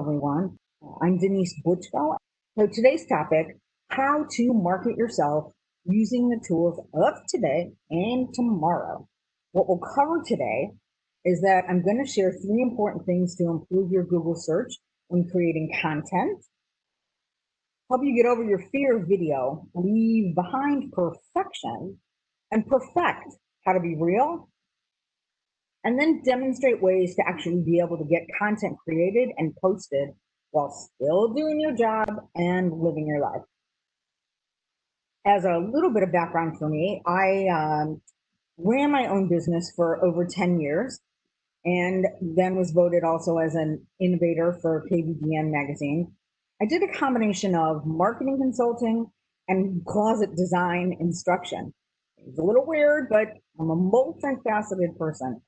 everyone. I'm Denise Butchko. So today's topic, how to market yourself using the tools of today and tomorrow. What we'll cover today is that I'm going to share 3 important things to improve your Google search when creating content, help you get over your fear of video, leave behind perfection, and perfect how to be real, and then demonstrate ways to actually be able to get content created and posted while still doing your job and living your life. As a little bit of background for me, I ran my own business for over 10 years and then was voted also as an innovator for KVDN magazine. I did a combination of marketing consulting and closet design instruction. It's a little weird, but I'm a multifaceted person.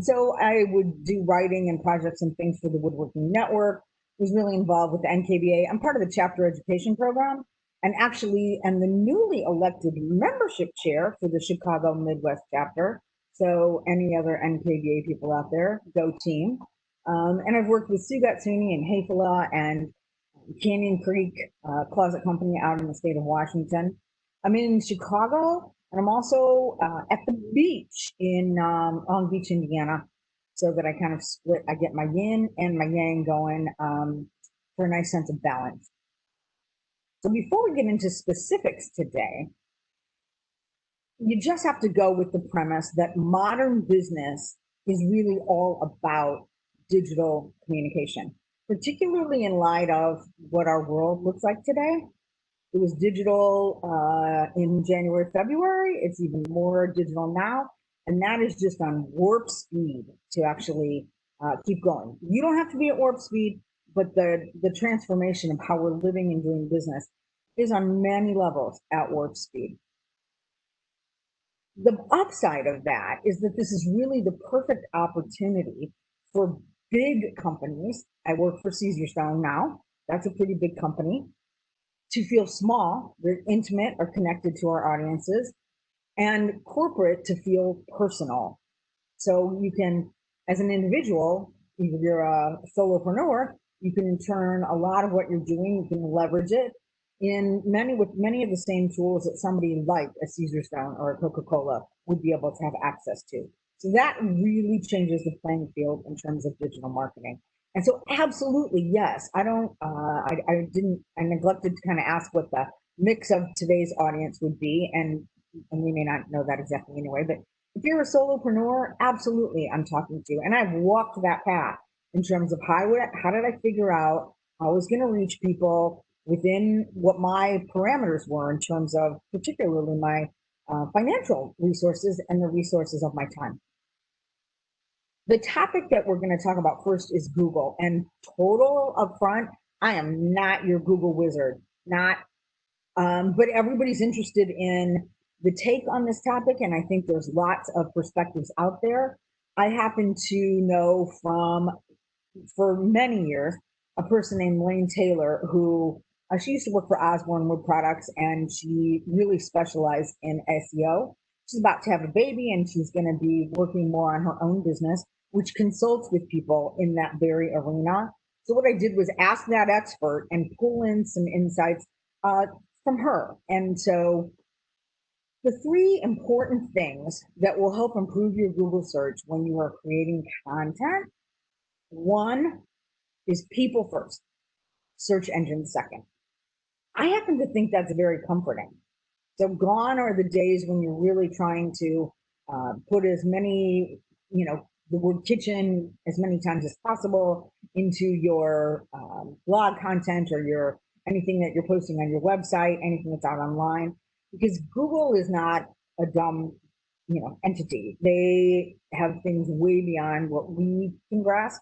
So I would do writing and projects and things for the Woodworking Network, was really involved with the NKBA. I'm part of the chapter education program and actually am the newly elected membership chair for the Chicago Midwest chapter. So any other NKBA people out there, go team. And I've worked with Sugatsuni and Hafela and Canyon Creek Closet Company out in the state of Washington. I'm in Chicago, and I'm also at the beach in Long Beach, Indiana, so that I kind of split. I get my yin and my yang going for a nice sense of balance. So before we get into specifics today, you just have to go with the premise that modern business is really all about digital communication, particularly in light of what our world looks like today. It was digital in January, February. It's even more digital now. And that is just on warp speed to actually keep going. You don't have to be at warp speed, but the transformation of how we're living and doing business is on many levels at warp speed. The upside of that is that this is really the perfect opportunity for big companies. I work for Caesarstone now. That's a pretty big company. To feel small, they're intimate or connected to our audiences, and corporate to feel personal. So you can, as an individual, if you're a solopreneur, you can turn a lot of what you're doing, you can leverage it with many of the same tools that somebody like a Caesarstone or a Coca-Cola would be able to have access to. So that really changes the playing field in terms of digital marketing. And so absolutely, yes, I neglected to kind of ask what the mix of today's audience would be. And we may not know that exactly anyway, but if you're a solopreneur, absolutely, I'm talking to you. And I've walked that path in terms of how did I figure out how I was going to reach people within what my parameters were in terms of particularly my financial resources and the resources of my time. The topic that we're going to talk about first is Google. And total upfront, I am not your Google wizard, but everybody's interested in the take on this topic, and I think there's lots of perspectives out there. I happen to know for many years, a person named Lane Taylor who she used to work for Osborne Wood Products, and she really specialized in SEO. She's about to have a baby, and she's going to be working more on her own business, which consults with people in that very arena. So what I did was ask that expert and pull in some insights from her. And so the 3 important things that will help improve your Google search when you are creating content, 1 is people first, search engine second. I happen to think that's very comforting. So gone are the days when you're really trying to put as many, the word kitchen as many times as possible into your blog content or anything that you're posting on your website, anything that's out online, because Google is not a dumb, entity. They have things way beyond what we can grasp,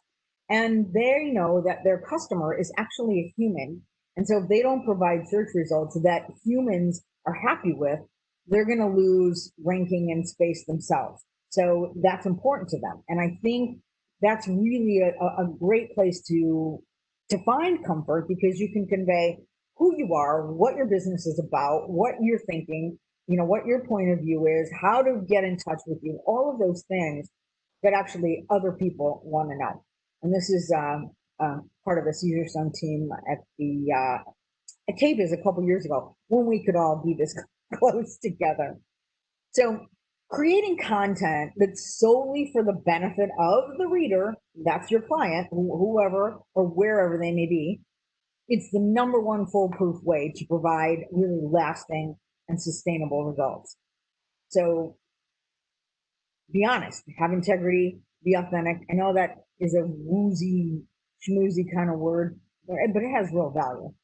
and they know that their customer is actually a human. And so if they don't provide search results that humans are happy with, they're going to lose ranking and space themselves. So that's important to them. And I think that's really a great place to find comfort, because you can convey who you are, what your business is about, what you're thinking, what your point of view is, how to get in touch with you, all of those things that actually other people want to know. And this is part of the Caesarstone team at the at Tavis a couple years ago when we could all be this close together. So creating content that's solely for the benefit of the reader, that's your client, whoever or wherever they may be, it's the number one foolproof way to provide really lasting and sustainable results. So be honest, have integrity, be authentic. I know that is a woozy, schmoozy kind of word, but it has real value.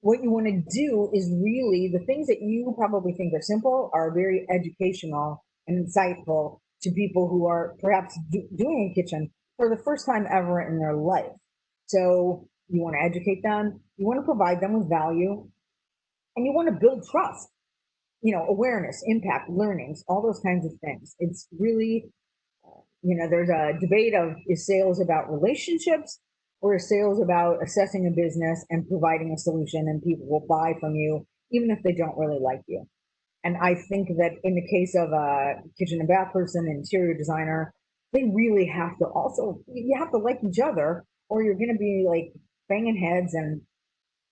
What you want to do is really the things that you probably think are simple are very educational and insightful to people who are perhaps doing a kitchen for the first time ever in their life. So you want to educate them, you want to provide them with value, and you want to build trust, awareness, impact, learnings, all those kinds of things. It's really, there's a debate of is sales about relationships or is sales about assessing a business and providing a solution and people will buy from you even if they don't really like you. And I think that in the case of a kitchen and bath person, interior designer, they really have to also, you have to like each other or you're going to be like banging heads and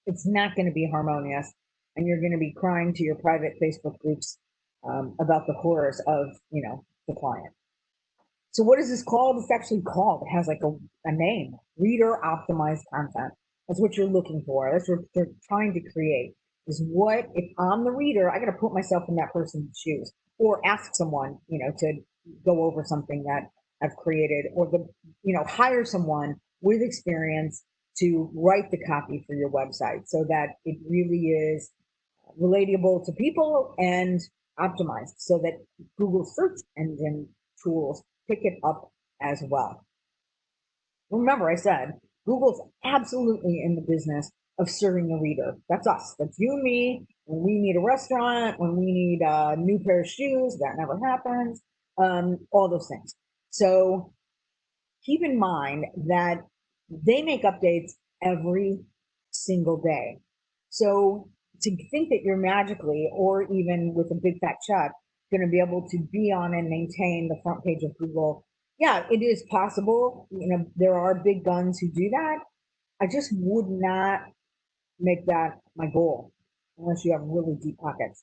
it's not going to be harmonious. And you're going to be crying to your private Facebook groups about the horrors of, the client. So what is this called? It's actually called, it has like a name, reader optimized content. That's what you're looking for. That's what they're trying to create is what, if I'm the reader, I got to put myself in that person's shoes or ask someone, to go over something that I've created or hire someone with experience to write the copy for your website so that it really is relatable to people and optimized so that Google search engine tools pick it up as well. Remember, I said Google's absolutely in the business of serving the reader. That's us. That's you and me. When we need a restaurant, when we need a new pair of shoes, that never happens. All those things. So keep in mind that they make updates every single day. So to think that you're magically, or even with a big fat check, going to be able to be on and maintain the front page of Google, yeah, it is possible. There are big guns who do that. I just would not make that my goal unless you have really deep pockets.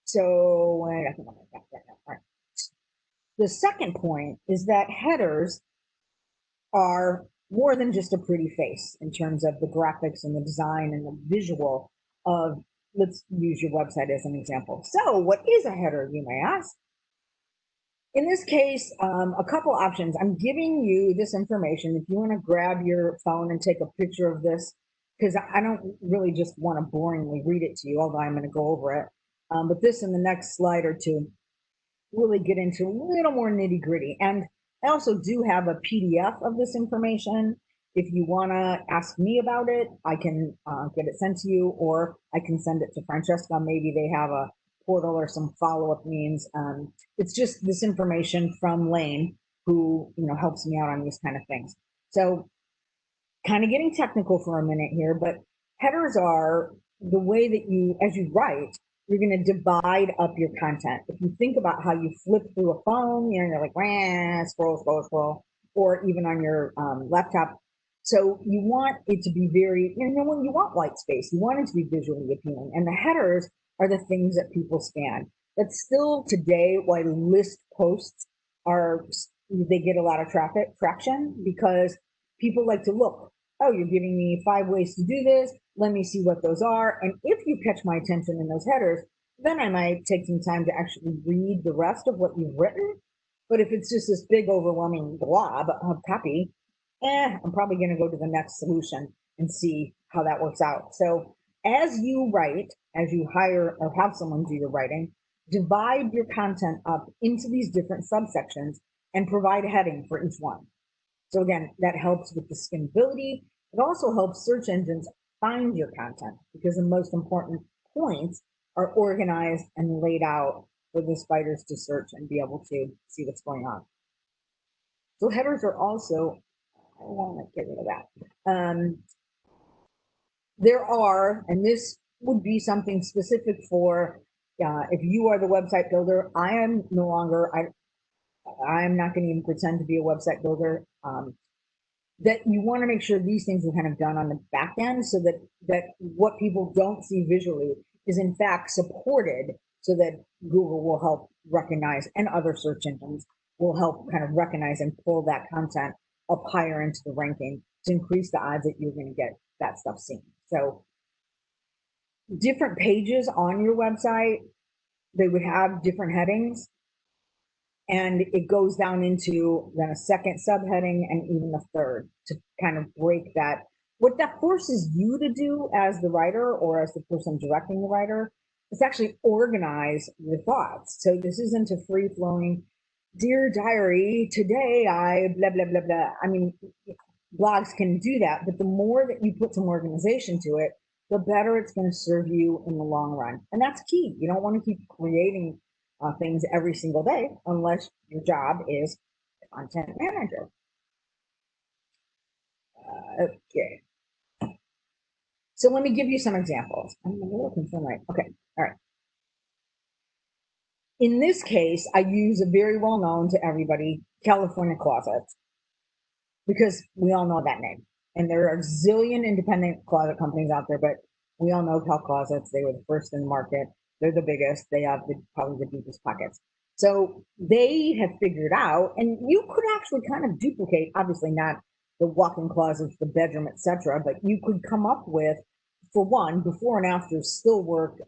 So I think I'm back there now. All right. The second point is that headers are more than just a pretty face in terms of the graphics and the design and the visual of, let's use your website as an example. So what is a header, you may ask? In this case, a couple options. I'm giving you this information. If you want to grab your phone and take a picture of this, because I don't really just want to boringly read it to you, although I'm going to go over it. But this in the next slide or two really get into a little more nitty gritty. And I also do have a PDF of this information. If you want to ask me about it, I can get it sent to you, or I can send it to Francesca. Maybe they have a portal or some follow-up means. It's just this information from Lane, who helps me out on these kind of things. So kind of getting technical for a minute here, but headers are the way that you, as you write, you're going to divide up your content. If you think about how you flip through a phone, you're like, scroll, scroll, scroll, or even on your laptop. So you want it to be very, when you want white space, you want it to be visually appealing. And the headers are the things that people scan. That's still today why list posts they get a lot of traction because people like to look. Oh, you're giving me 5 ways to do this. Let me see what those are. And if you catch my attention in those headers, then I might take some time to actually read the rest of what you've written. But if it's just this big, overwhelming blob of copy, I'm probably going to go to the next solution and see how that works out. So as you write, as you hire or have someone do your writing, divide your content up into these different subsections and provide a heading for each one. So again, that helps with the skimmability. It also helps search engines find your content because the most important points are organized and laid out for the spiders to search and be able to see what's going on. So headers are also, I want to get rid of that. There are, and this would be something specific for, if you are the website builder, I am no longer, I'm not going to even pretend to be a website builder. That you want to make sure these things are kind of done on the back end so that what people don't see visually is in fact supported, so that Google will help recognize, and other search engines will help kind of recognize and pull that content up higher into the ranking to increase the odds that you're going to get that stuff seen. So different pages on your website, they would have different headings, and it goes down into then a second subheading and even a third to kind of break that. What that forces you to do as the writer or as the person directing the writer is actually organize your thoughts. So this isn't a free flowing, dear diary, today I blah, blah, blah, blah. I mean, blogs can do that, but the more that you put some organization to it, the better it's going to serve you in the long run. And that's key. You don't want to keep creating things every single day unless your job is content manager. Okay. So let me give you some examples. I'm a little concerned, right? Okay. All right. In this case, I use a very well known to everybody, California Closets, because we all know that name. And there are a zillion independent closet companies out there, but we all know Cal Closets. They were the first in the market. They're the biggest. They have probably the deepest pockets. So they have figured out, and you could actually kind of duplicate, obviously not the walk-in closets, the bedroom, etc., but you could come up with, for one, before and after still work,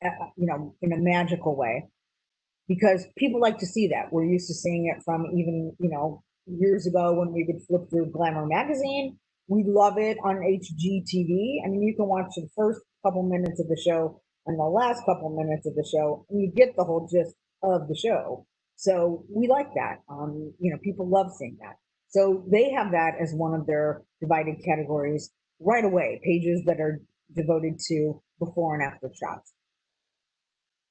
in a magical way, because people like to see that. We're used to seeing it from even, years ago when we would flip through Glamour magazine. We love it on HGTV. I mean, you can watch the first couple minutes of the show and the last couple minutes of the show, and you get the whole gist of the show. So we like that. People love seeing that. So they have that as one of their divided categories right away, pages that are devoted to before and after shots.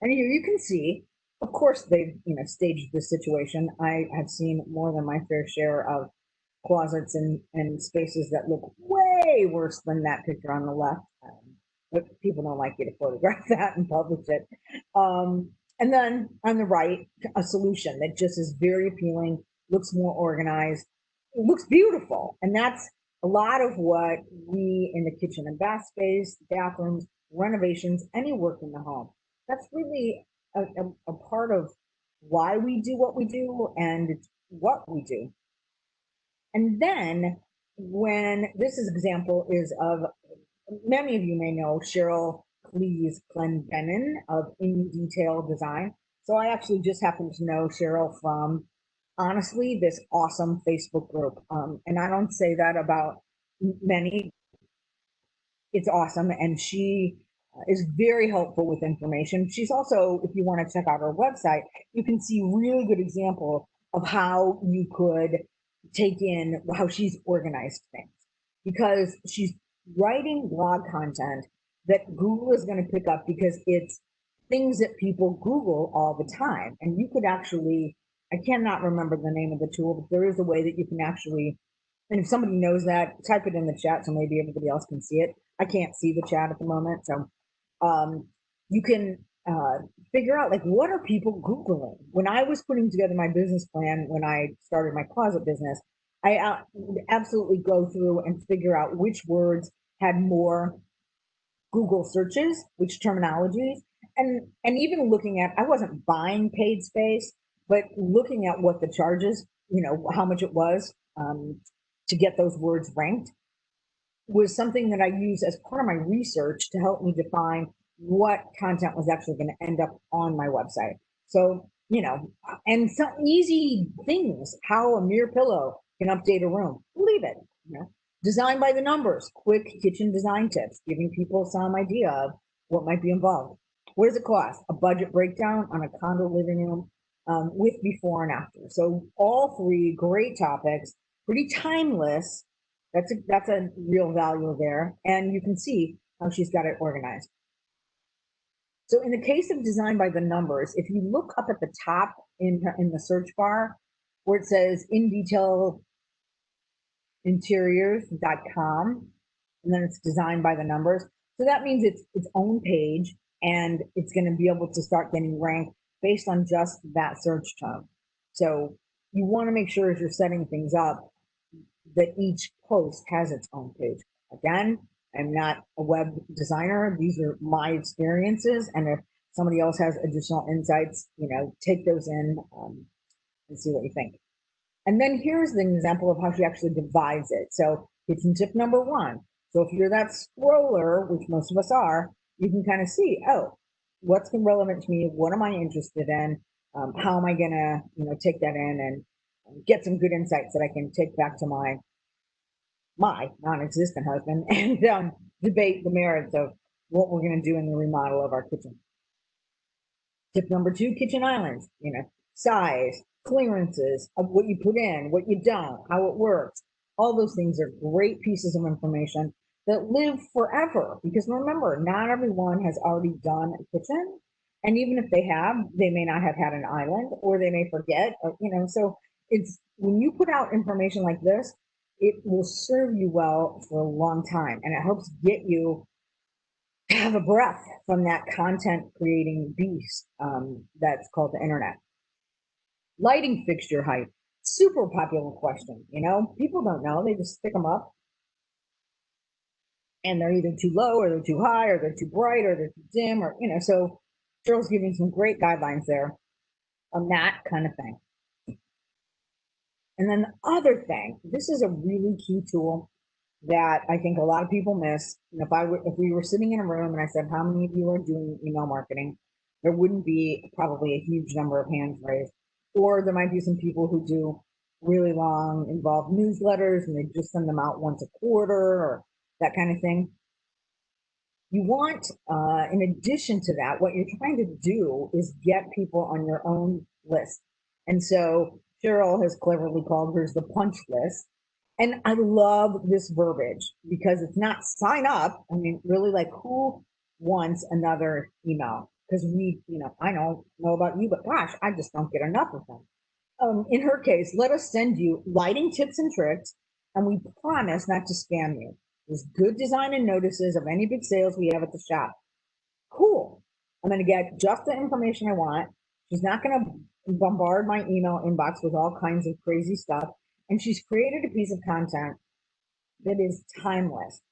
And here you can see, of course, they've staged the situation. I have seen more than my fair share of closets and spaces that look way worse than that picture on the left. But people don't like you to photograph that and publish it. And then on the right, a solution that just is very appealing, looks more organized, looks beautiful. And that's a lot of what we in the kitchen and bath space, bathrooms, renovations, any work in the home, that's really a part of why we do what we do and what we do. And then when this is example is of, many of you may know Cheryl Clendenin of In Detail Design. So I actually just happen to know Cheryl from, honestly, this awesome Facebook group. And I don't say that about many. It's awesome. And she is very helpful with information. She's also, if you want to check out her website, you can see really good example of how you could take in how she's organized things, because she's writing blog content that Google is going to pick up because it's things that people Google all the time. And you could actually, I cannot remember the name of the tool, but there is a way that you can actually, and if somebody knows that, type it in the chat so maybe everybody else can see it. I can't see the chat at the moment. So you can figure out, like, what are people Googling? When I was putting together my business plan, when I started my closet business, I would absolutely go through and figure out which words had more Google searches, which terminologies, and even looking at, I wasn't buying paid space, but looking at what the charges, how much it was to get those words ranked, was something that I use as part of my research to help me define what content was actually going to end up on my website. So, and some easy things, how a mere pillow can update a room. Leave it, Design by the numbers, quick kitchen design tips, giving people some idea of what might be involved. What does it cost? A budget breakdown on a condo living room with before and after. So all three great topics, pretty timeless. That's a real value there. And you can see how she's got it organized. So in the case of design by the numbers, if you look up at the top in the search bar where it says in detail interiors.com, and then it's designed by the numbers. So that means it's its own page, and it's going to be able to start getting ranked based on just that search term. So you want to make sure as you're setting things up that each post has its own page. Again, I'm not a web designer. These are my experiences. And if somebody else has additional insights, take those in and see what you think. And then here's the example of how she actually divides it. So kitchen tip number one. So if you're that scroller, which most of us are, you can kind of see, oh, what's relevant to me? What am I interested in? How am I gonna, take that in and get some good insights that I can take back to my non-existent husband and debate the merits of what we're going to do in the remodel of our kitchen. Tip number two, kitchen islands, size, clearances of what you put in, what you don't, how it works. All those things are great pieces of information that live forever, because remember, not everyone has already done a kitchen. And even if they have, they may not have had an island, or they may forget, so it's when you put out information like this, it will serve you well for a long time, and it helps get you to have a breath from that content creating beast that's called the internet. Lighting fixture height, super popular question. People don't know, they just stick them up and they're either too low or they're too high or they're too bright or they're too dim, or so Cheryl's giving some great guidelines there on that kind of thing. And then the other thing, this is a really key tool that I think a lot of people miss. If we were sitting in a room and I said, how many of you are doing email marketing? There wouldn't be probably a huge number of hands raised. Or there might be some people who do really long involved newsletters and they just send them out once a quarter or that kind of thing. You want, in addition to that, what you're trying to do is get people on your own list. And so Cheryl has cleverly called hers the punch list. And I love this verbiage because it's not sign up. I mean, really, like, who wants another email? Because I don't know about you, but gosh, I just don't get enough of them. In her case, let us send you lighting tips and tricks, and we promise not to spam you. There's good design and notices of any big sales we have at the shop. Cool. I'm going to get just the information I want. She's not going to bombard my email inbox with all kinds of crazy stuff. And she's created a piece of content that is timeless.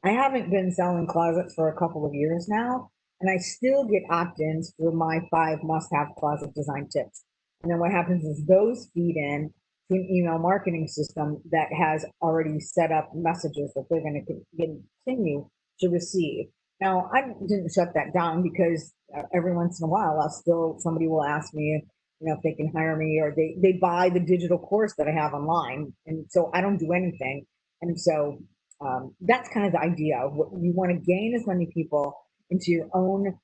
I haven't been selling closets for a couple of years now, and I still get opt-ins for my 5 must-have closet design tips. And then what happens is those feed in to an email marketing system that has already set up messages that they're going to continue to receive. Now, I didn't shut that down because every once in a while, somebody will ask me, if they can hire me, or they buy the digital course that I have online. And so I don't do anything. And so that's kind of the idea of what you want to gain as many people into your own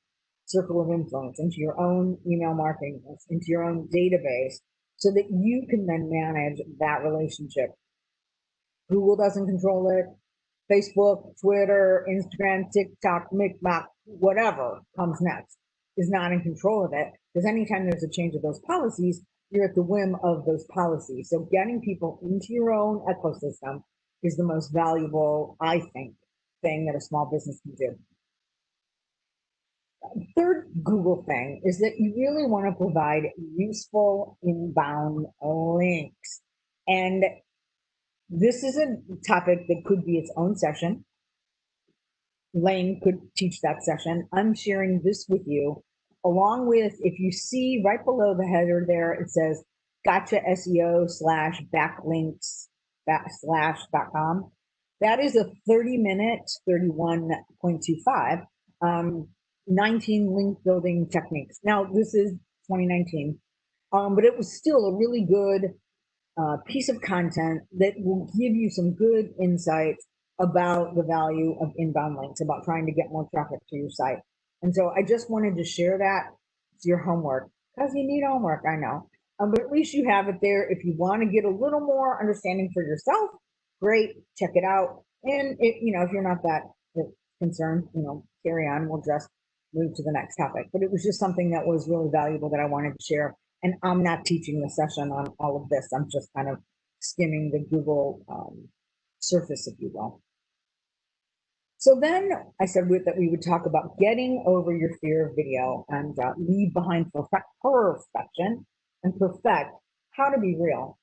circle of influence, into your own email marketing list, into your own database, so that you can then manage that relationship. Google doesn't control it. Facebook, Twitter, Instagram, TikTok, Micmac, whatever comes next is not in control of it, because anytime there's a change of those policies, you're at the whim of those policies. So getting people into your own ecosystem is the most valuable, I think, thing that a small business can do. Third Google thing is that you really want to provide useful inbound links. And this is a topic that could be its own session. Lane could teach that session. I'm sharing this with you, along with, if you see right below the header there, it says gotcha SEO / backlinks /.com. That is a 30-minute, 31.25, 19 link building techniques. Now, this is 2019, but it was still a really good piece of content that will give you some good insights about the value of inbound links, about trying to get more traffic to your site. And so I just wanted to share that. It's your homework, because you need homework, I know. But at least you have it there. If you want to get a little more understanding for yourself, great, check it out. And if you're not that concerned, carry on. We'll just move to the next topic. But it was just something that was really valuable that I wanted to share. And I'm not teaching the session on all of this. I'm just kind of skimming the Google surface, if you will. So then I said that we would talk about getting over your fear of video and leave behind perfection and perfect how to be real.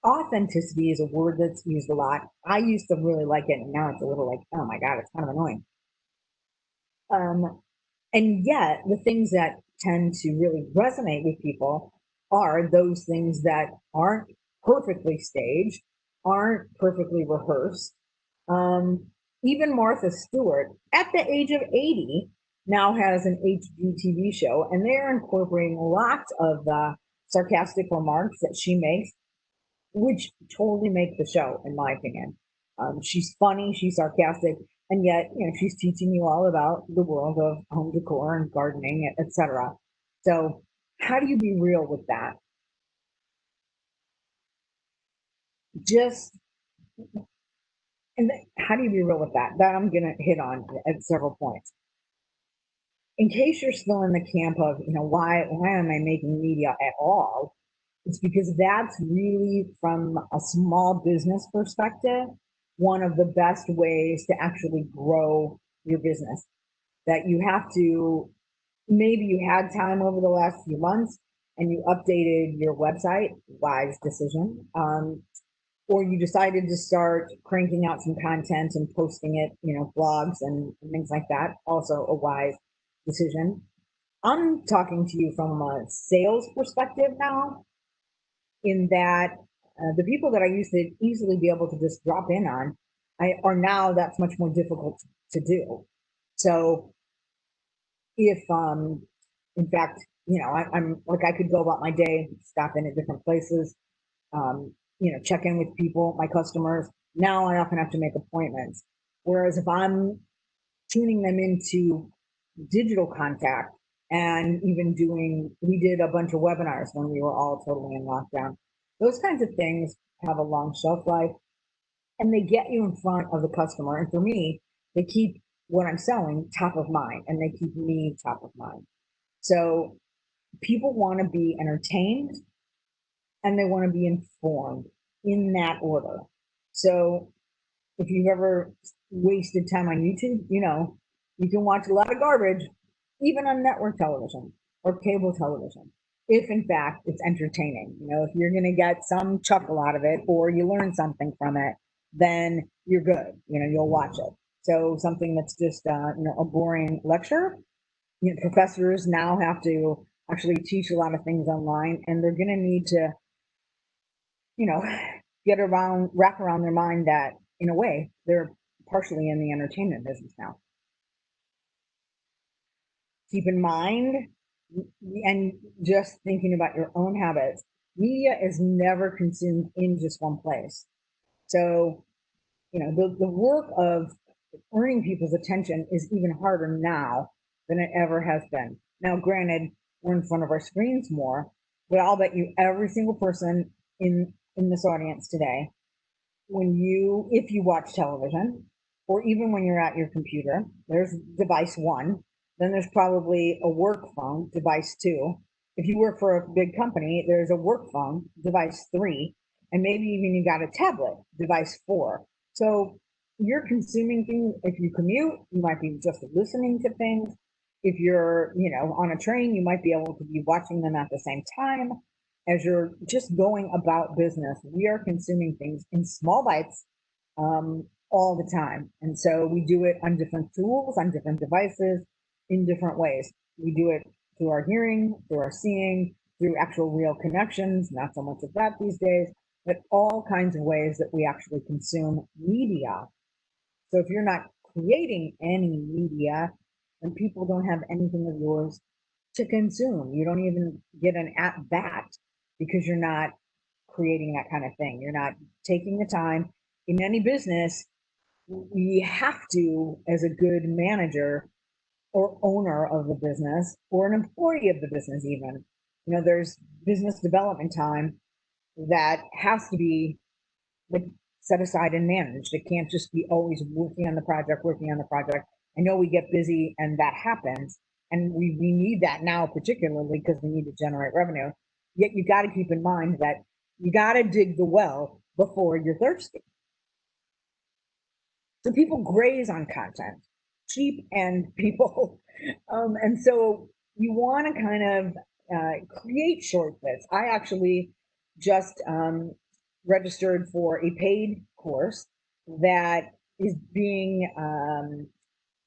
Authenticity is a word that's used a lot. I used to really like it, and now it's a little like, oh my God, it's kind of annoying. And yet, the things that tend to really resonate with people are those things that aren't perfectly staged, aren't perfectly rehearsed. Um, Even Martha Stewart, at the age of 80, now has an HGTV show, and they're incorporating lots of the sarcastic remarks that she makes, which totally make the show, in my opinion. She's funny, she's sarcastic, and yet, she's teaching you all about the world of home decor and gardening, etc. So, how do you be real with that? Just and how do you be real with that? That I'm going to hit on at several points. In case you're still in the camp of, why am I making media at all? It's because that's really, from a small business perspective, one of the best ways to actually grow your business. That you have to, maybe you had time over the last few months and you updated your website, wise decision. Or you decided to start cranking out some content and posting it, blogs and things like that, also a wise decision. I'm talking to you from a sales perspective now, in that the people that I used to easily be able to just drop in on, are now that's much more difficult to do. So if, in fact, I'm like, I could go about my day, stop in at different places, check in with people, my customers. Now I often have to make appointments. Whereas if I'm tuning them into digital contact, and even we did a bunch of webinars when we were all totally in lockdown. Those kinds of things have a long shelf life, and they get you in front of the customer. And for me, they keep what I'm selling top of mind, and they keep me top of mind. So people want to be entertained and they want to be informed, in that order. So if you've ever wasted time on YouTube, you can watch a lot of garbage, even on network television or cable television, if in fact it's entertaining. If you're going to get some chuckle out of it or you learn something from it, then you're good. You'll watch it. So something that's just a boring lecture, professors now have to actually teach a lot of things online, and they're going to need to, you know, wrap around their mind that, in a way, they're partially in the entertainment business now. Keep in mind, and just thinking about your own habits, media is never consumed in just one place. So, the work of earning people's attention is even harder now than it ever has been. Now, granted, we're in front of our screens more, but I'll bet you every single person in this audience today, if you watch television, or even when you're at your computer, there's device one, then there's probably a work phone, device two. If you work for a big company, there's a work phone, device three, and maybe even you got a tablet, device four. So you're consuming things. If you commute, you might be just listening to things. If you're, on a train, you might be able to be watching them at the same time. As you're just going about business, we are consuming things in small bites, all the time. And so we do it on different tools, on different devices, in different ways. We do it through our hearing, through our seeing, through actual real connections, not so much of that these days, but all kinds of ways that we actually consume media. So if you're not creating any media, then people don't have anything of yours to consume. You don't even get an at bat, because you're not creating that kind of thing. You're not taking the time. In any business, we have to, as a good manager or owner of the business, or an employee of the business even, there's business development time that has to be, like, set aside and managed. It can't just be always working on the project, working on the project. I know we get busy and that happens, and we need that now, particularly because we need to generate revenue. Yet you got to keep in mind that you got to dig the well before you're thirsty. So people graze on content, sheep and people. And so you want to kind of create short bits. I actually just registered for a paid course that is being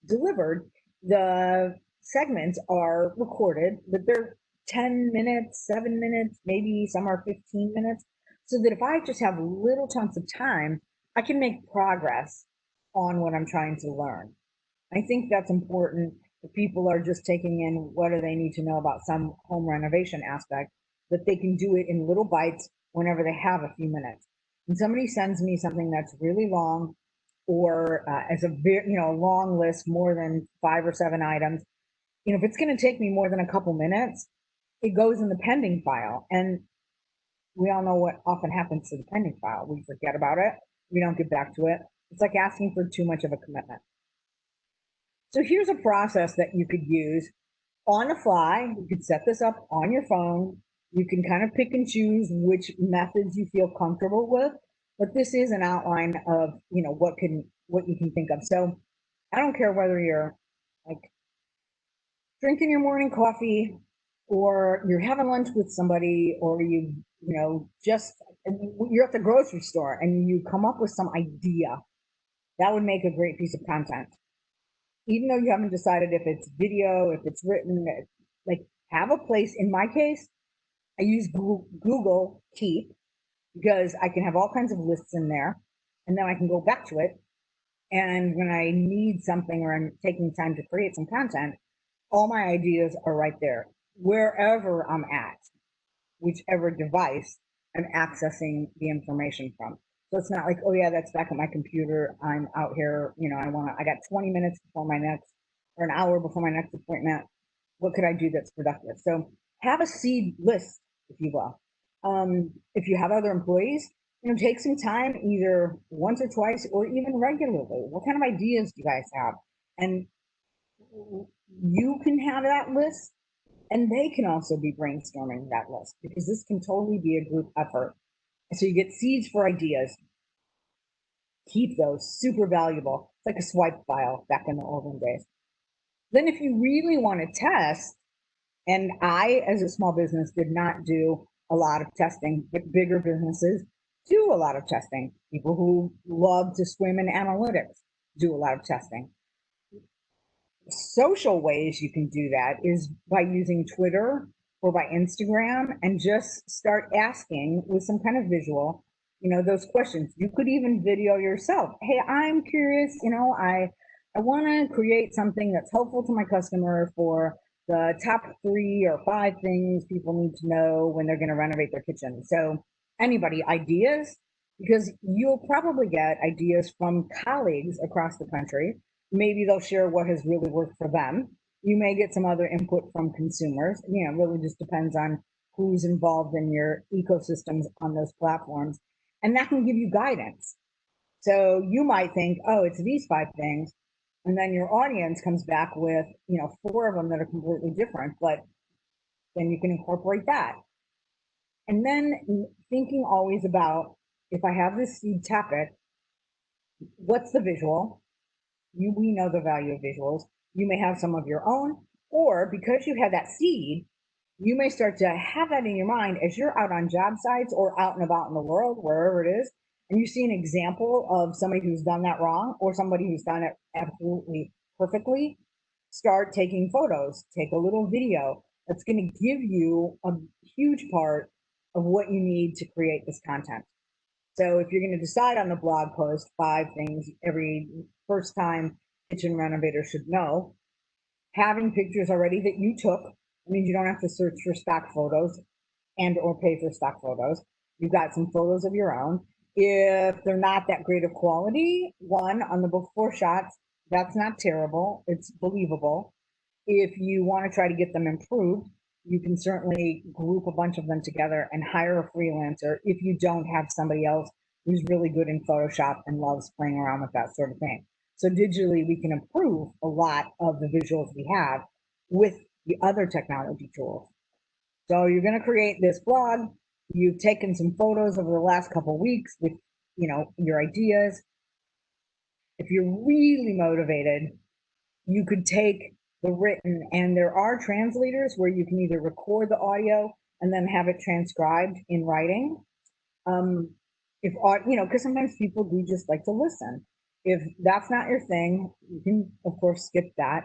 delivered. The segments are recorded, but they're 10 minutes, 7 minutes, maybe some are 15 minutes. So that if I just have little chunks of time, I can make progress on what I'm trying to learn. I think that's important. If people are just taking in what do they need to know about some home renovation aspect, that they can do it in little bites whenever they have a few minutes. When somebody sends me something that's really long, or as a very, long list, more than 5 or 7 items, if it's going to take me more than a couple minutes, it goes in the pending file. And we all know what often happens to the pending file. We forget about it. We don't get back to it. It's like asking for too much of a commitment. So here's a process that you could use on the fly. You could set this up on your phone. You can kind of pick and choose which methods you feel comfortable with, but this is an outline of, what you can think of. So I don't care whether you're like drinking your morning coffee, or you're having lunch with somebody, or just you're at the grocery store and you come up with some idea that would make a great piece of content. Even though you haven't decided if it's video, if it's written, like have a place. In my case, I use Google Keep because I can have all kinds of lists in there, and then I can go back to it. And when I need something or I'm taking time to create some content, all my ideas are right there, wherever I'm at, whichever device I'm accessing the information from. So it's not like, oh yeah, that's back at my computer. I'm out here, I got 20 minutes before my next, or an hour before my next appointment. What could I do that's productive? So have a seed list, if you will. If you have other employees, take some time, either once or twice, or even regularly. What kind of ideas do you guys have? And you can have that list, and they can also be brainstorming that list, because this can totally be a group effort. So you get seeds for ideas. Keep those, super valuable. It's like a swipe file back in the olden days. Then if you really want to test, and I, as a small business, did not do a lot of testing, but bigger businesses do a lot of testing. People who love to swim in analytics do a lot of testing. Social ways you can do that is by using Twitter or by Instagram, and just start asking with some kind of visual, those questions. You could even video yourself. Hey, I'm curious, I want to create something that's helpful to my customer for the top 3 or 5 things people need to know when they're going to renovate their kitchen. So anybody, ideas? Because you'll probably get ideas from colleagues across the country. Maybe they'll share what has really worked for them. You may get some other input from consumers. It really just depends on who's involved in your ecosystems on those platforms. And that can give you guidance. So you might think, oh, it's these 5 things. And then your audience comes back with, 4 of them that are completely different, but then you can incorporate that. And then thinking always about, if I have this seed topic, what's the visual? We know the value of visuals. You may have some of your own, or because you have that seed, you may start to have that in your mind as you're out on job sites or out and about in the world, wherever it is, and you see an example of somebody who's done that wrong, or somebody who's done it absolutely perfectly. Start taking photos, take a little video. That's going to give you a huge part of what you need to create this content. So if you're going to decide on the blog post, 5 things every first time kitchen renovator should know, having pictures already that you took. I mean, you don't have to search for stock photos and or pay for stock photos. You've got some photos of your own. If they're not that great of quality, one, on the before shots, that's not terrible. It's believable. If you want to try to get them improved, you can certainly group a bunch of them together and hire a freelancer if you don't have somebody else who's really good in Photoshop and loves playing around with that sort of thing. So digitally, we can improve a lot of the visuals we have with the other technology tools. So you're going to create this blog. You've taken some photos over the last couple of weeks with, your ideas. If you're really motivated, you could take the written, and there are translators where you can either record the audio and then have it transcribed in writing. Um, if because sometimes people do just like to listen. If that's not your thing, you can of course skip that.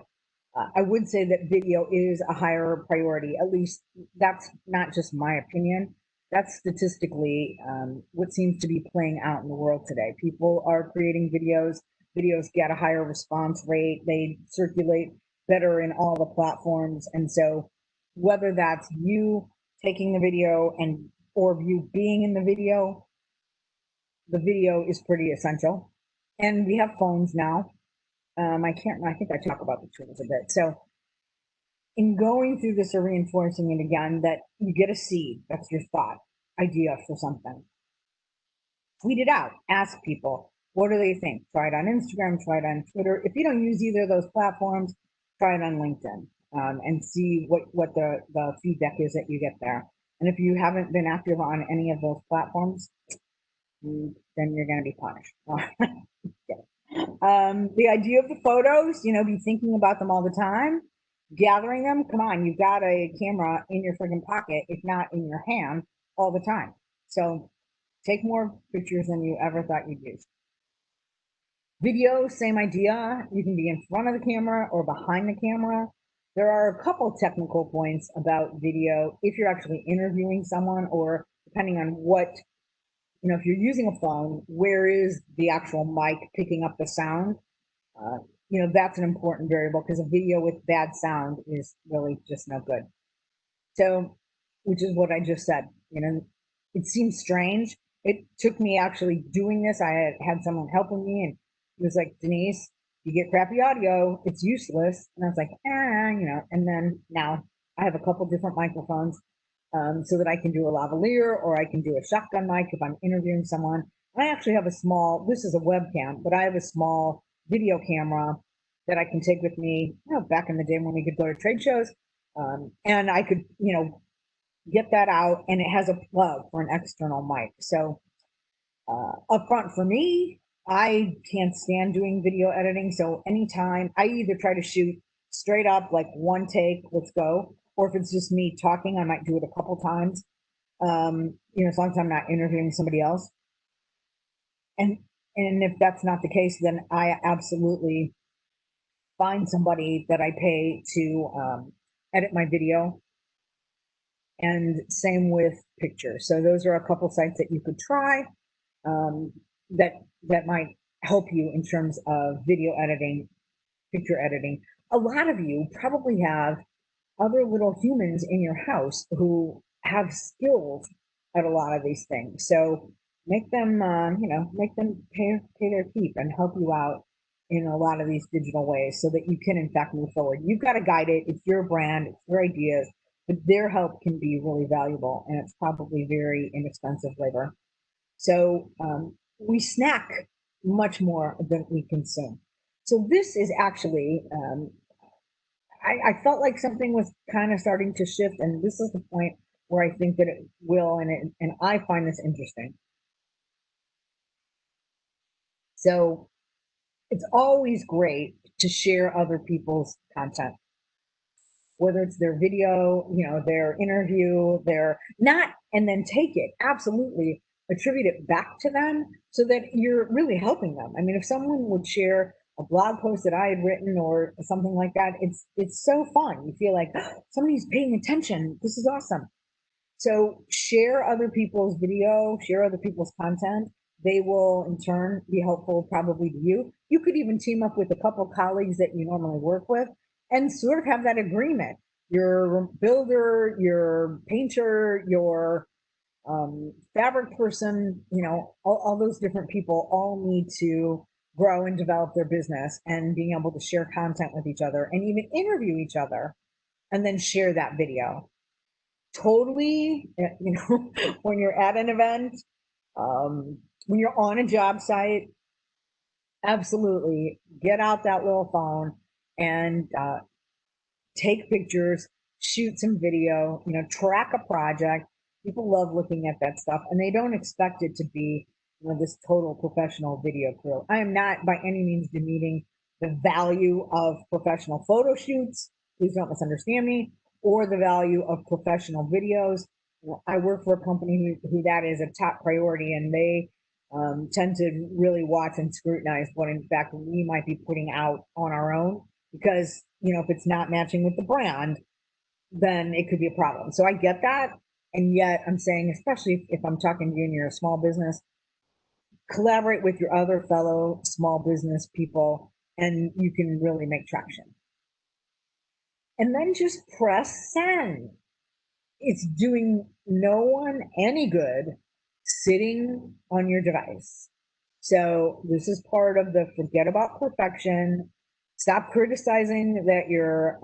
I would say that video is a higher priority. At least that's not just my opinion. That's statistically what seems to be playing out in the world today. People are creating videos. Videos get a higher response rate. They circulate better in all the platforms. And so, whether that's you taking the video and or you being in the video is pretty essential. And we have phones now. I think I talk about the tools a bit. So in going through this or reinforcing it again, that you get a seed, that's your thought, idea for something. Tweet it out, ask people, what do they think? Try it on Instagram, try it on Twitter. If you don't use either of those platforms, try it on LinkedIn and see what the feedback is that you get there. And if you haven't been active on any of those platforms, then you're going to be punished. The idea of the photos, be thinking about them all the time, gathering them. Come on, you've got a camera in your freaking pocket, if not in your hand, all the time. So take more pictures than you ever thought you'd use. Video, same idea. You can be in front of the camera or behind the camera. There are a couple technical points about video if you're actually interviewing someone, or depending on what, if you're using a phone, where is the actual mic picking up the sound? That's an important variable, because a video with bad sound is really just no good. So, which is what I just said. It seems strange. It took me actually doing this. I had someone helping me, and he was like, Denise, you get crappy audio, it's useless. And I was like, and then now I have a couple different microphones so that I can do a lavalier, or I can do a shotgun mic if I'm interviewing someone. I actually have this is a webcam, but I have a small video camera that I can take with me, back in the day when we could go to trade shows. And I could, get that out, and it has a plug for an external mic. So up front for me, I can't stand doing video editing. So anytime I either try to shoot straight up, like one take, let's go, or if it's just me talking, I might do it a couple times. As long as I'm not interviewing somebody else. And if that's not the case, then I absolutely find somebody that I pay to edit my video. And same with pictures. So those are a couple sites that you could try that might help you in terms of video editing, picture editing. A lot of you probably have other little humans in your house who have skills at a lot of these things. So make them, make them pay their keep and help you out in a lot of these digital ways, so that you can in fact move forward. You've got to guide it. It's your brand, it's your ideas, but their help can be really valuable, and it's probably very inexpensive labor. So we snack much more than we consume. So this is actually, I felt like something was kind of starting to shift, and this is the point where I think that it will, and I find this interesting. So it's always great to share other people's content, whether it's their video, their interview, their not, and then take it, absolutely attribute it back to them, so that you're really helping them. I mean, if someone would share a blog post that I had written or something like that, it's so fun. You feel like somebody's paying attention. This is awesome. So share other people's video, share other people's content. They will in turn be helpful probably to you. You could even team up with a couple colleagues that you normally work with and sort of have that agreement. Your builder, your painter, your fabric person, all those different people all need to grow and develop their business, and being able to share content with each other and even interview each other and then share that video. Totally, when you're at an event, when you're on a job site, absolutely get out that little phone and take pictures, shoot some video, track a project. People love looking at that stuff, and they don't expect it to be, this total professional video crew. I am not by any means demeaning the value of professional photo shoots. Please don't misunderstand me, or the value of professional videos. I work for a company who that is a top priority, and they tend to really watch and scrutinize what, in fact, we might be putting out on our own, because if it's not matching with the brand, then it could be a problem. So I get that. And yet I'm saying, especially if I'm talking to you and you're a small business, collaborate with your other fellow small business people and you can really make traction. And then just press send. It's doing no one any good sitting on your device. So this is part of the forget about perfection. Stop criticizing that you're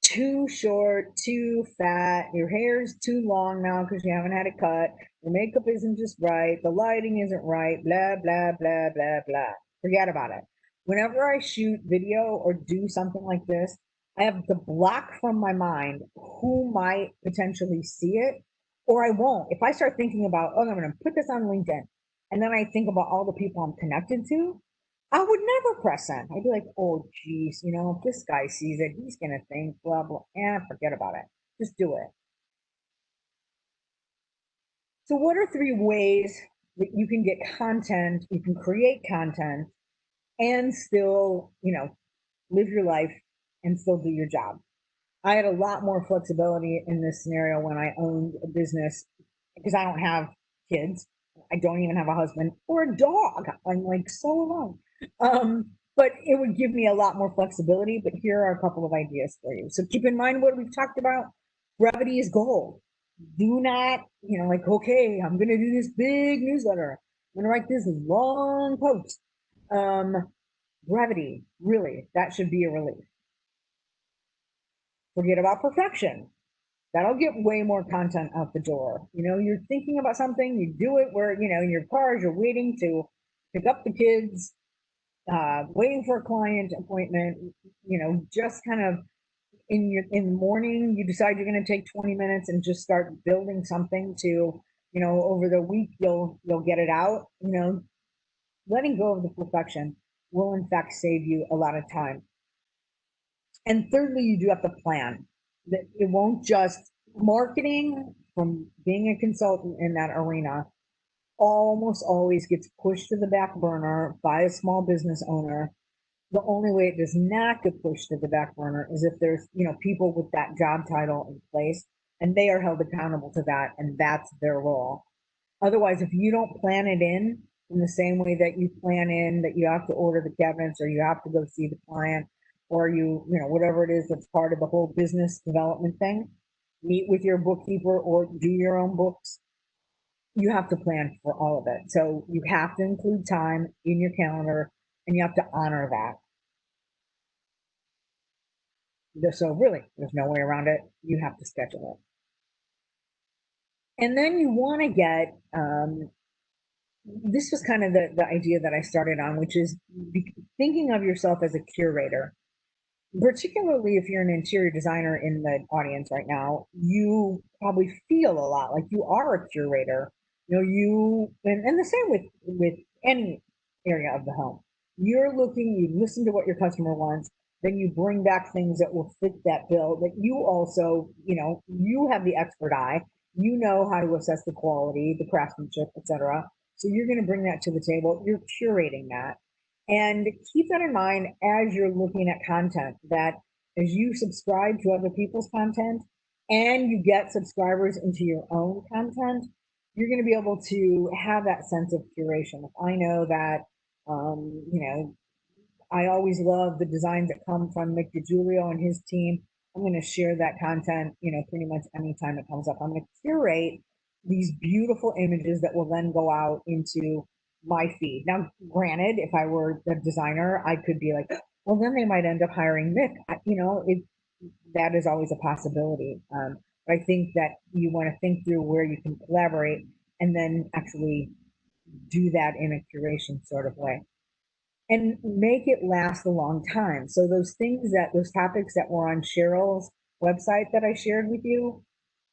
too short, too fat, your hair's too long now because you haven't had it cut, your makeup isn't just right, the lighting isn't right, blah, blah, blah, blah, blah. Forget about it. Whenever I shoot video or do something like this, I have to block from my mind who might potentially see it, or I won't. If I start thinking about, oh, I'm going to put this on LinkedIn, and then I think about all the people I'm connected to, I would never press send. I'd be like, oh, geez, if this guy sees it, he's going to think, blah, blah, forget about it. Just do it. So, what are 3 ways that you can get content, you can create content, and still, live your life and still do your job? I had a lot more flexibility in this scenario when I owned a business because I don't have kids. I don't even have a husband or a dog. I'm like so alone. But it would give me a lot more flexibility. But here are a couple of ideas for you. So keep in mind what we've talked about. Brevity is gold. Do not, okay, I'm going to do this big newsletter. I'm going to write this long post. Brevity, really, that should be a relief. Forget about perfection. That'll get way more content out the door. You're thinking about something, you do it where, in your car as you're waiting to pick up the kids, waiting for a client appointment, just kind of in the morning, you decide you're going to take 20 minutes and just start building something to, over the week, you'll get it out. Letting go of the perfection will in fact save you a lot of time. And thirdly, you do have to plan. That it won't just marketing, from being a consultant in that arena, almost always gets pushed to the back burner by a small business owner. The only way it does not get pushed to the back burner is if there's, people with that job title in place and they are held accountable to that, and that's their role. Otherwise, if you don't plan it in the same way that you plan in that you have to order the cabinets or you have to go see the client, or whatever it is that's part of the whole business development thing, meet with your bookkeeper or do your own books. You have to plan for all of it. So you have to include time in your calendar and you have to honor that. So really, there's no way around it. You have to schedule it. And then you want to get, this was kind of the idea that I started on, which is thinking of yourself as a curator. Particularly if you're an interior designer in the audience right now, you probably feel a lot like you are a curator. And the same with any area of the home. You're looking, you listen to what your customer wants, then you bring back things that will fit that bill. That you also, you have the expert eye. You know how to assess the quality, the craftsmanship, etc. So you're going to bring that to the table. You're curating that. And keep that in mind as you're looking at content, that as you subscribe to other people's content and you get subscribers into your own content, you're going to be able to have that sense of curation. If I know that, I always love the designs that come from Mick DiGiulio and his team, I'm going to share that content, pretty much anytime it comes up. I'm going to curate these beautiful images that will then go out into my feed. Now, granted, if I were the designer, I could be like, well, then they might end up hiring Mick. That is always a possibility. But I think that you want to think through where you can collaborate and then actually do that in a curation sort of way and make it last a long time. So those topics that were on Cheryl's website that I shared with you,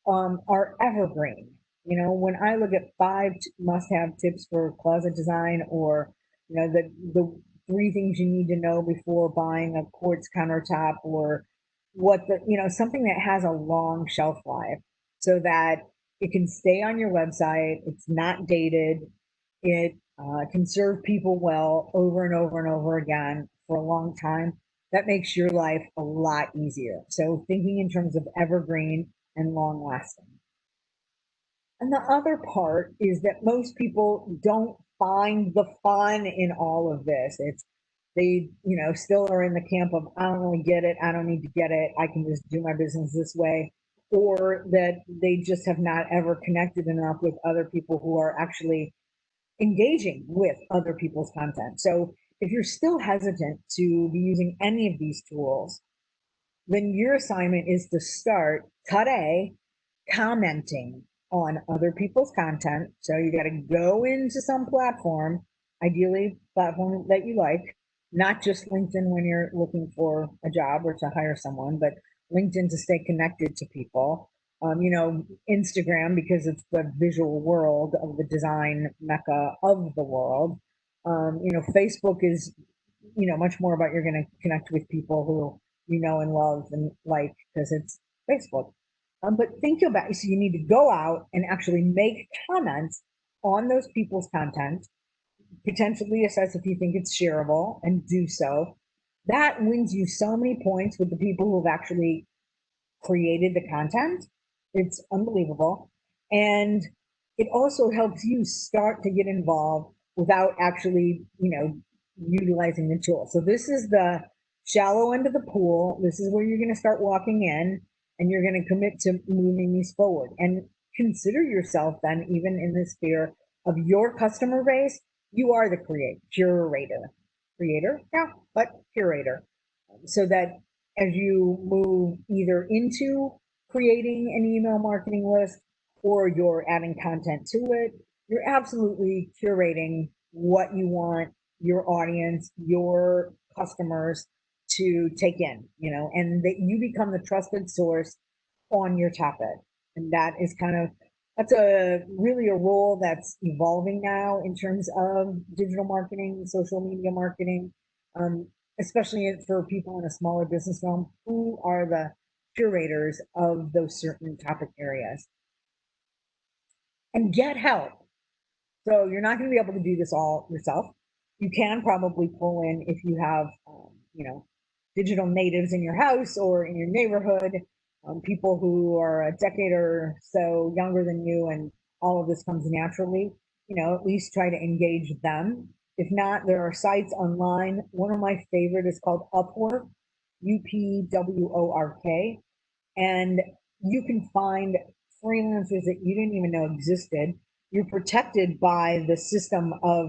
are evergreen. You know, when I look at five must-have tips for closet design, or the three things you need to know before buying a quartz countertop, or what the something that has a long shelf life, so that it can stay on your website. It's not dated. It can serve people well over and over and over again for a long time. That makes your life a lot easier. So thinking in terms of evergreen and long lasting. And the other part is that most people don't find the fun in all of this. It's they, still are in the camp of, I don't really get it. I don't need to get it. I can just do my business this way. Or that they just have not ever connected enough with other people who are actually engaging with other people's content. So if you're still hesitant to be using any of these tools, then your assignment is to start today commenting on other people's content. So you got to go into some platform, ideally platform that you like, not just LinkedIn when you're looking for a job or to hire someone, but LinkedIn to stay connected to people. Instagram because it's the visual world of the design mecca of the world. Facebook is, much more about you're going to connect with people who and love and like because it's Facebook. But think about it. So you need to go out and actually make comments on those people's content, potentially assess if you think it's shareable and do so. That wins you so many points with the people who've actually created the content. It's unbelievable. And it also helps you start to get involved without actually, utilizing the tool. So this is the shallow end of the pool. This is where you're going to start walking in and you're going to commit to moving these forward. And consider yourself then, even in this sphere of your customer base, you are the curator. Creator? Yeah, but curator. So that as you move either into creating an email marketing list or you're adding content to it, you're absolutely curating what you want your audience, your customers to take in, and that you become the trusted source on your topic. And that's a really a role that's evolving now in terms of digital marketing, social media marketing, um, especially for people in a smaller business realm who are the curators of those certain topic areas. And get help. So you're not going to be able to do this all yourself. You can probably pull in if you have, digital natives in your house or in your neighborhood, people who are a decade or so younger than you, and all of this comes naturally. At least try to engage them. If not, there are sites online. One of my favorite is called Upwork, Upwork, and you can find freelancers that you didn't even know existed. You're protected by the system of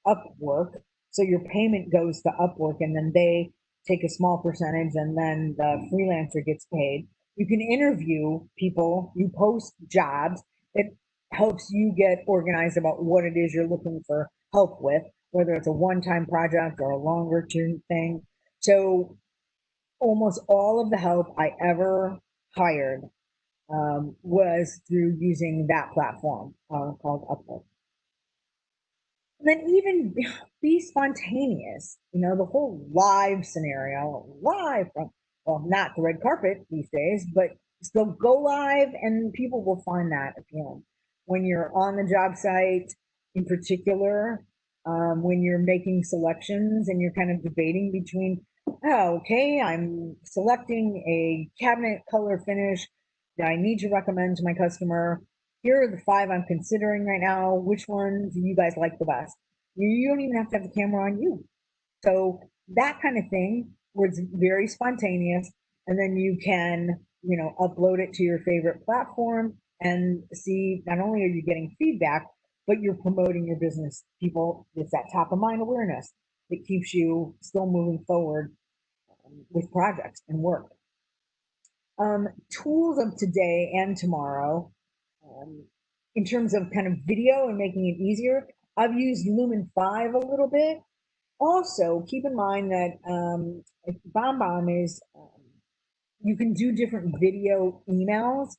Upwork. So your payment goes to Upwork and then they take a small percentage and then the freelancer gets paid. You can interview people, you post jobs. It helps you get organized about what it is you're looking for help with, whether it's a one-time project or a longer term thing. So almost all of the help I ever hired was through using that platform called Upwork. And then even be spontaneous, the whole live scenario, live from, well, not the red carpet these days, but still go live and people will find that appealing. When you're on the job site, in particular, when you're making selections and you're kind of debating between, oh, okay, I'm selecting a cabinet color finish that I need to recommend to my customer. Here are the five I'm considering right now. Which ones do you guys like the best? You don't even have to have the camera on you. So that kind of thing where it's very spontaneous, and then you can, upload it to your favorite platform and see not only are you getting feedback, but you're promoting your business. People, it's that top of mind awareness that keeps you still moving forward with projects and work. Tools of today and tomorrow, in terms of kind of video and making it easier, I've used Lumen 5 a little bit. Also, keep in mind that BombBomb is, you can do different video emails.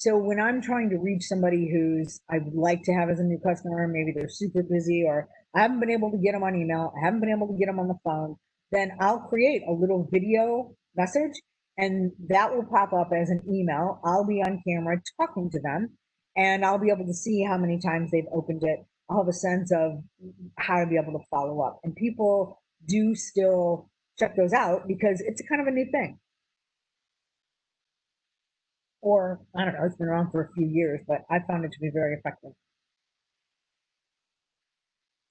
So when I'm trying to reach somebody who's I would like to have as a new customer, maybe they're super busy or I haven't been able to get them on email, I haven't been able to get them on the phone, then I'll create a little video message and that will pop up as an email. I'll be on camera talking to them and I'll be able to see how many times they've opened it. I'll have a sense of how to be able to follow up. And people do still check those out because it's kind of a new thing. Or I don't know, it's been around for a few years, but I found it to be very effective.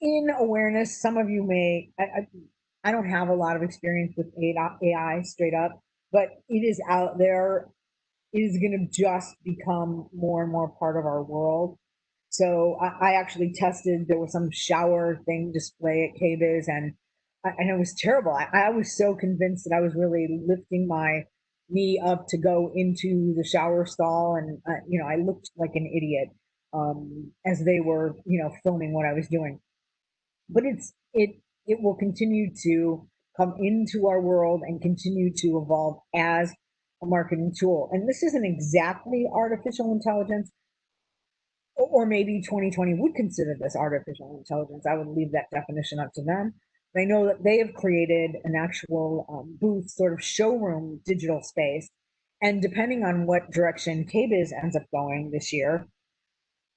In awareness, some of you may, I don't have a lot of experience with AI straight up, but it is out there. It is going to just become more and more part of our world. So I actually tested, there was some shower thing display at KBIS and it was terrible. I was so convinced that I was really lifting my knee up to go into the shower stall. And, I looked like an idiot as they were, filming what I was doing. But it will continue to come into our world and continue to evolve as a marketing tool. And this isn't exactly artificial intelligence, or maybe 2020 would consider this artificial intelligence. I would leave that definition up to them. But I know that they have created an actual booth, sort of showroom digital space. And depending on what direction KBIS ends up going this year,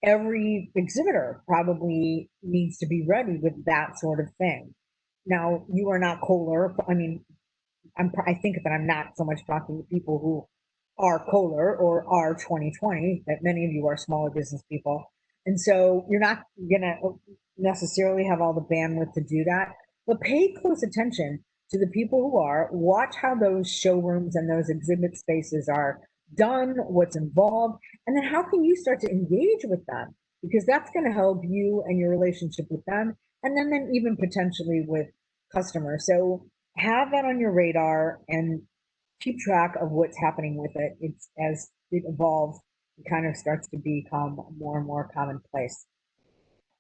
every exhibitor probably needs to be ready with that sort of thing. Now, you are not Kohler. I mean, I think that I'm not so much talking to people who are Kohler or are 2020, that many of you are smaller business people. And so you're not going to necessarily have all the bandwidth to do that, but pay close attention to the people who are, watch how those showrooms and those exhibit spaces are done, what's involved, and then how can you start to engage with them? Because that's going to help you and your relationship with them, and then even potentially with customers. So have that on your radar and keep track of what's happening with it. It's as it evolves, it kind of starts to become more and more commonplace.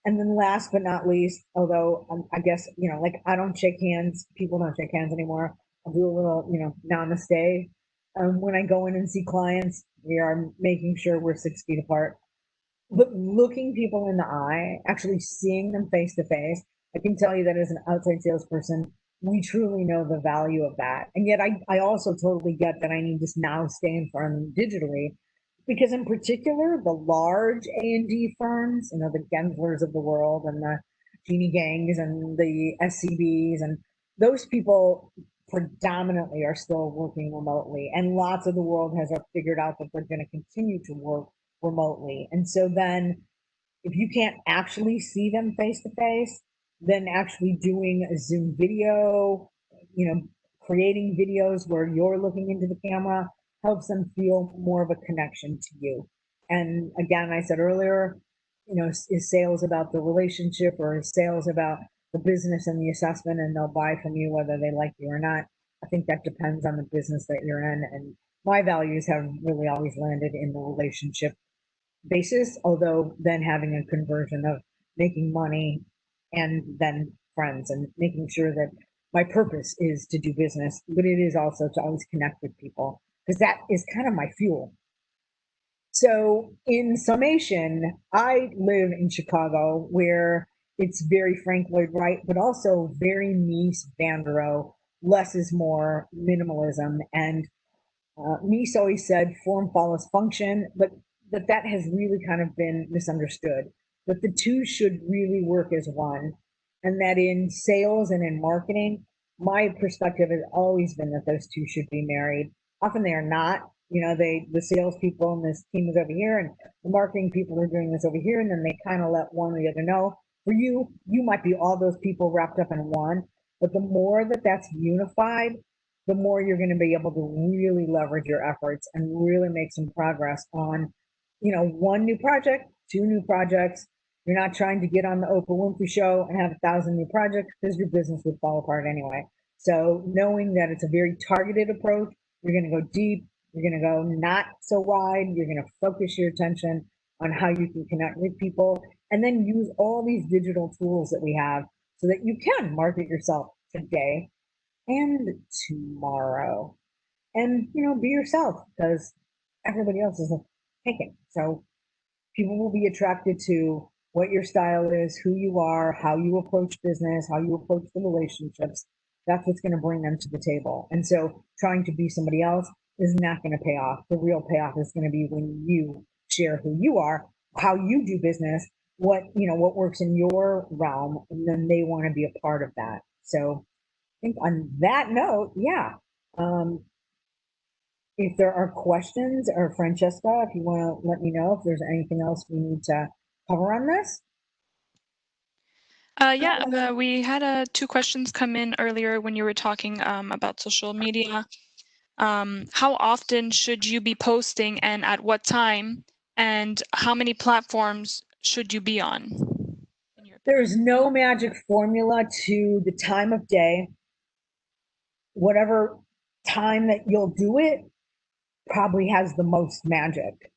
And then last but not least, although I guess, like I don't shake hands, people don't shake hands anymore. I'll do a little, namaste. When I go in and see clients, we are making sure we're 6 feet apart. But looking people in the eye, actually seeing them face to face, I can tell you that as an outside salesperson, we truly know the value of that. And yet I also totally get that I need to now stay in front of them digitally because in particular, the large A&D firms, the Genslers of the world and the Genie Gangs and the SCBs and those people predominantly are still working remotely. And lots of the world has figured out that they're going to continue to work remotely. And so then if you can't actually see them face to face, then actually doing a Zoom video, you know, creating videos where you're looking into the camera helps them feel more of a connection to you. And again, I said earlier, is sales about the relationship or is sales about the business and the assessment and they'll buy from you whether they like you or not? I think that depends on the business that you're in. And my values have really always landed in the relationship basis, although then having a conversion of making money and then friends and making sure that my purpose is to do business, but it is also to always connect with people because that is kind of my fuel. So, in summation, I live in Chicago where it's very Frank Lloyd Wright, but also very Mies van der Rohe, less is more, minimalism. And Mies always said form follows function, but that has really kind of been misunderstood. That the two should really work as one, and that in sales and in marketing, my perspective has always been that those two should be married. Often they are not. The salespeople and this team is over here, and the marketing people are doing this over here, and then they kind of let one or the other know. For you, you might be all those people wrapped up in one, but the more that that's unified, the more you're going to be able to really leverage your efforts and really make some progress on, one new project, two new projects. You're not trying to get on the Oprah Winfrey show and have 1,000 new projects because your business would fall apart anyway. So knowing that it's a very targeted approach, you're going to go deep, you're going to go not so wide, you're going to focus your attention on how you can connect with people and then use all these digital tools that we have so that you can market yourself today and tomorrow. And, be yourself because everybody else isn't. taken. So people will be attracted to what your style is, who you are, how you approach business, how you approach the relationships. That's what's going to bring them to the table. And so trying to be somebody else is not going to pay off. The real payoff is going to be when you share who you are, how you do business, what works in your realm, and then they want to be a part of that. So I think on that note, yeah. If there are questions, or Francesca, if you want to let me know if there's anything else we need to cover on this. We had 2 questions come in earlier when you were talking about social media. How often should you be posting and at what time? And how many platforms should you be on? There's no magic formula to the time of day. Whatever time that you'll do it probably has the most magic.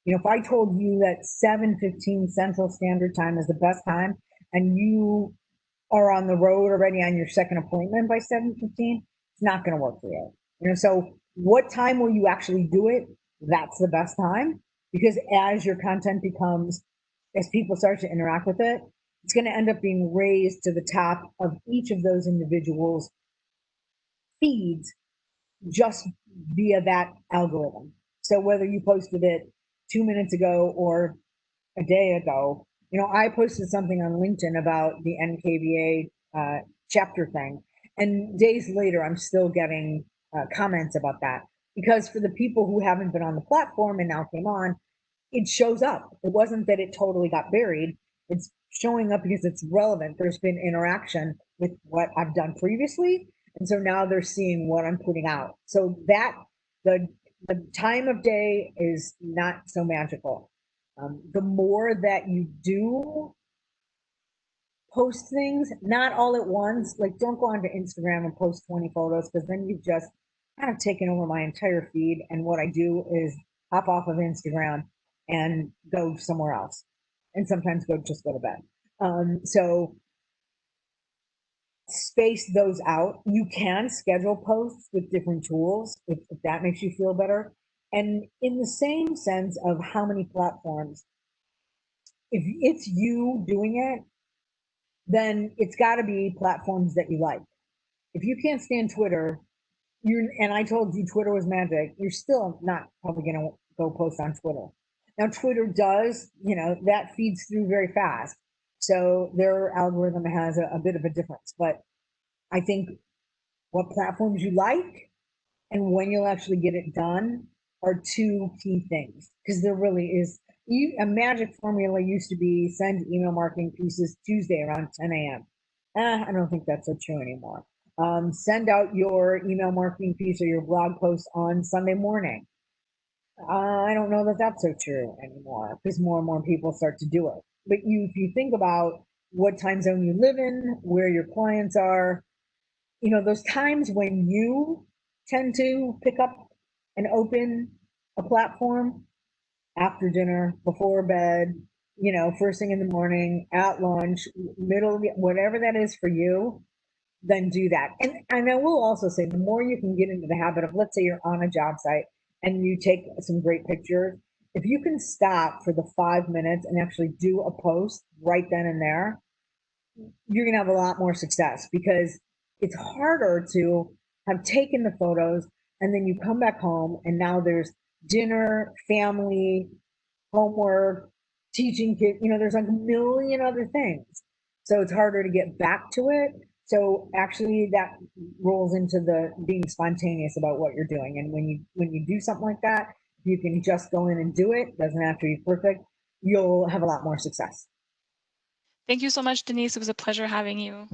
If I told you that 7:15 Central Standard Time is the best time, and you are on the road already on your second appointment by 7:15, it's not going to work for you. So what time will you actually do it? That's the best time, because as your content becomes, as people start to interact with it, it's going to end up being raised to the top of each of those individuals' feeds just via that algorithm. So whether you posted it 2 minutes ago or a day ago, I posted something on LinkedIn about the NKVA chapter thing, and days later, I'm still getting comments about that, because for the people who haven't been on the platform and now came on, it shows up. It wasn't that it totally got buried. It's showing up because it's relevant. There's been interaction with what I've done previously, and so now they're seeing what I'm putting out. So that the time of day is not so magical. The more that you do post things, not all at once, like don't go onto Instagram and post 20 photos, because then you've just kind of taken over my entire feed. And what I do is hop off of Instagram and go somewhere else, and sometimes go to bed. So space those out. You can schedule posts with different tools if that makes you feel better. And in the same sense of how many platforms, if it's you doing it, then it's got to be platforms that you like. If you can't stand Twitter, and I told you Twitter was magic, you're still not probably going to go post on Twitter. Now, Twitter does, that feeds through very fast. So their algorithm has a bit of a difference. But I think what platforms you like and when you'll actually get it done are two key things, because there really is. A magic formula used to be send email marketing pieces Tuesday around 10 a.m. I don't think that's so true anymore. Send out your email marketing piece or your blog post on Sunday morning. I don't know that that's so true anymore, because more and more people start to do it. But if you think about what time zone you live in, where your clients are, those times when you tend to pick up and open a platform after dinner, before bed, first thing in the morning, at lunch, middle, whatever that is for you, then do that. And I will also say, the more you can get into the habit of, let's say you're on a job site and you take some great pictures, if you can stop for the 5 minutes and actually do a post right then and there, you're going to have a lot more success, because it's harder to have taken the photos and then you come back home and now there's dinner, family, homework, teaching kids, there's like a million other things. So it's harder to get back to it. So actually that rolls into the being spontaneous about what you're doing. And when you do something like that, you can just go in and do it. Doesn't have to be perfect. You'll have a lot more success. Thank you so much, Denise. It was a pleasure having you.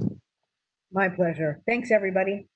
My pleasure. Thanks, everybody.